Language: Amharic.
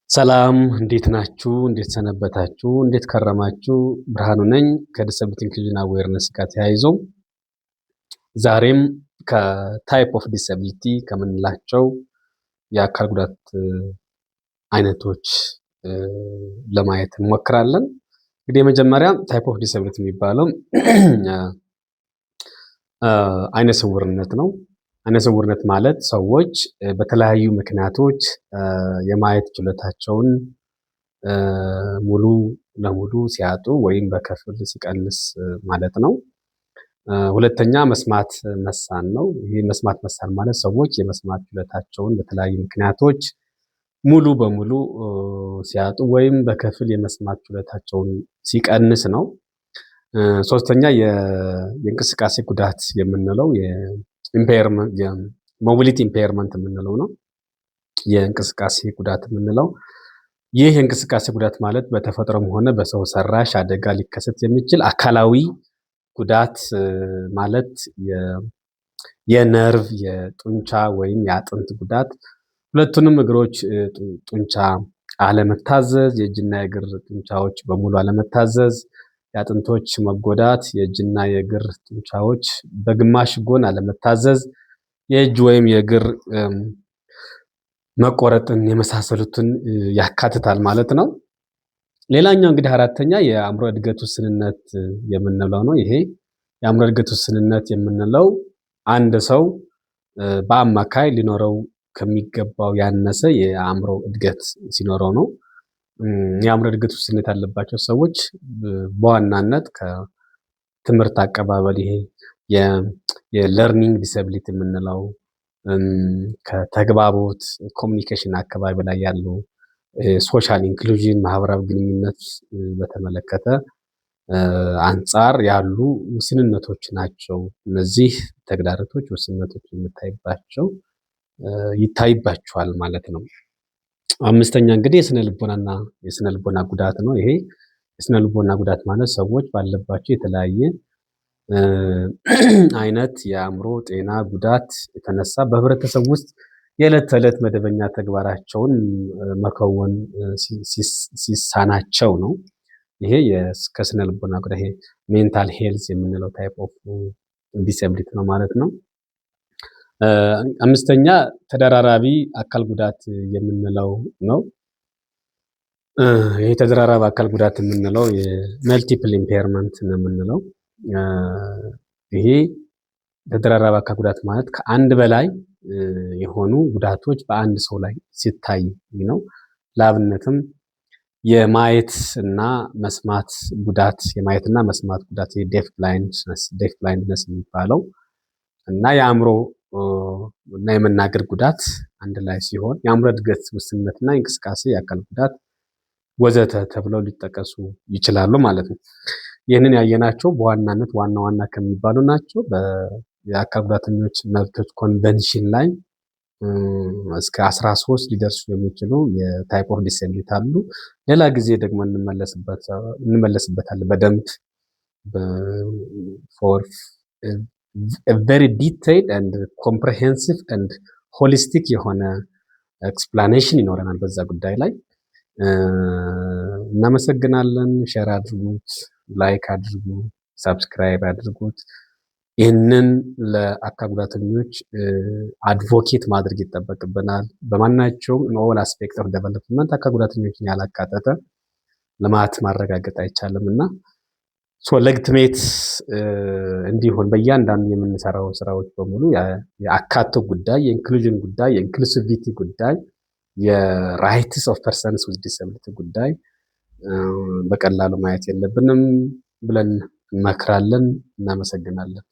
ሰላም እንዴት ናችሁ? እንዴት ሰነበታችሁ? እንዴት ከረማችሁ? ብርሃኑ ነኝ ከዲሰብሊቲ ኢንክሉዥን አዌርነስ ጋር ተያይዞ ዛሬም ከታይፕ ኦፍ ዲሰብሊቲ ከምንላቸው የአካል ጉዳት አይነቶች ለማየት እንሞክራለን። እንግዲህ የመጀመሪያ ታይፕ ኦፍ ዲሰብሊቲ የሚባለው አይነ ስውርነት ነው። አይነ ስውርነት ማለት ሰዎች በተለያዩ ምክንያቶች የማየት ችሎታቸውን ሙሉ ለሙሉ ሲያጡ ወይም በከፊል ሲቀንስ ማለት ነው። ሁለተኛ መስማት መሳን ነው። ይህ መስማት መሳን ማለት ሰዎች የመስማት ችሎታቸውን በተለያዩ ምክንያቶች ሙሉ በሙሉ ሲያጡ ወይም በከፊል የመስማት ችሎታቸውን ሲቀንስ ነው። ሶስተኛ የእንቅስቃሴ ጉዳት የምንለው ሞቢሊቲ ኢምፔርመንት የምንለው ነው። የእንቅስቃሴ ጉዳት የምንለው ይህ የእንቅስቃሴ ጉዳት ማለት በተፈጥሮም ሆነ በሰው ሰራሽ አደጋ ሊከሰት የሚችል አካላዊ ጉዳት ማለት የነርቭ፣ የጡንቻ ወይም የአጥንት ጉዳት፣ ሁለቱንም እግሮች ጡንቻ አለመታዘዝ፣ የእጅና የእግር ጡንቻዎች በሙሉ አለመታዘዝ፣ የአጥንቶች መጎዳት፣ የእጅና የእግር ጡንቻዎች በግማሽ ጎን አለመታዘዝ፣ የእጅ ወይም የእግር መቆረጥን የመሳሰሉትን ያካትታል ማለት ነው። ሌላኛው እንግዲህ አራተኛ የአእምሮ እድገት ውስንነት የምንለው ነው። ይሄ የአእምሮ እድገት ውስንነት የምንለው አንድ ሰው በአማካይ ሊኖረው ከሚገባው ያነሰ የአእምሮ እድገት ሲኖረው ነው። የአእምሮ እድገት ውስንነት ያለባቸው ሰዎች በዋናነት ከትምህርት አቀባበል ይሄ የለርኒንግ ዲሰብሊቲ የምንለው ከተግባቦት ኮሚኒኬሽን አካባቢ ላይ ያሉ ሶሻል ኢንክሉዥን ማህበራዊ ግንኙነት በተመለከተ አንጻር ያሉ ውስንነቶች ናቸው። እነዚህ ተግዳሮቶች ውስንነቶች ይታይባቸዋል ማለት ነው። አምስተኛ እንግዲህ የስነ ልቦና ጉዳት ነው። ይሄ የስነ ልቦና ጉዳት ማለት ሰዎች ባለባቸው የተለያየ አይነት የአእምሮ ጤና ጉዳት የተነሳ በህብረተሰብ ውስጥ የዕለት ተዕለት መደበኛ ተግባራቸውን መከወን ሲሳናቸው ነው። ይሄ ከስነ ልቦና ጉዳት ይሄ ሜንታል ሄልዝ የምንለው ታይፕ ኦፍ ዲሰብሊቲ ነው ማለት ነው። አምስተኛ ተደራራቢ አካል ጉዳት የምንለው ነው። ይሄ ተደራራቢ አካል ጉዳት የምንለው የመልቲፕል ኢምፔርመንት ነው የምንለው። ይሄ ተደራራቢ አካል ጉዳት ማለት ከአንድ በላይ የሆኑ ጉዳቶች በአንድ ሰው ላይ ሲታይ ነው። ለአብነትም የማየት እና መስማት ጉዳት ዴፍ ብላይንድነስ የሚባለው እና የአእምሮ እና የመናገር ጉዳት አንድ ላይ ሲሆን የአእምሮ እድገት ውስንነትና የእንቅስቃሴ የአካል ጉዳት ወዘተ ተብለው ሊጠቀሱ ይችላሉ ማለት ነው። ይህንን ያየናቸው በዋናነት ዋና ከሚባሉ ናቸው። የአካል ጉዳተኞች መብቶች ኮንቬንሽን ላይ እስከ 13 ሊደርሱ የሚችሉ የታይፕ ኦፍ ዲሰብሊቲ አሉ። ሌላ ጊዜ ደግሞ እንመለስበታለን በደንብ ፎር ቨሪ ዲቴይልድ ኤንድ ኮምፕሬሄንሲቭ ኤንድ ሆሊስቲክ የሆነ ኤክስፕላኔሽን ይኖረናል በዛ ጉዳይ ላይ። እናመሰግናለን። ሼር አድርጉት፣ ላይክ አድርጉ፣ ሰብስክራይብ አድርጉት። ይህንን ለአካል ጉዳተኞች አድቮኬት ማድረግ ይጠበቅብናል። በማናቸውም ኦል አስፔክት ኦፍ ዴቨሎፕመንት አካል ጉዳተኞችን ያላካተተ ልማት ማረጋገጥ አይቻልም እና ለግትሜት እንዲሆን በእያንዳንዱ የምንሰራው ስራዎች በሙሉ የአካቶ ጉዳይ፣ የኢንክሉዥን ጉዳይ፣ የኢንክሉሲቪቲ ጉዳይ፣ የራይትስ ኦፍ ፐርሰንስ ዊዝ ዲሰብሊቲ ጉዳይ በቀላሉ ማየት የለብንም ብለን እንመክራለን። እናመሰግናለን።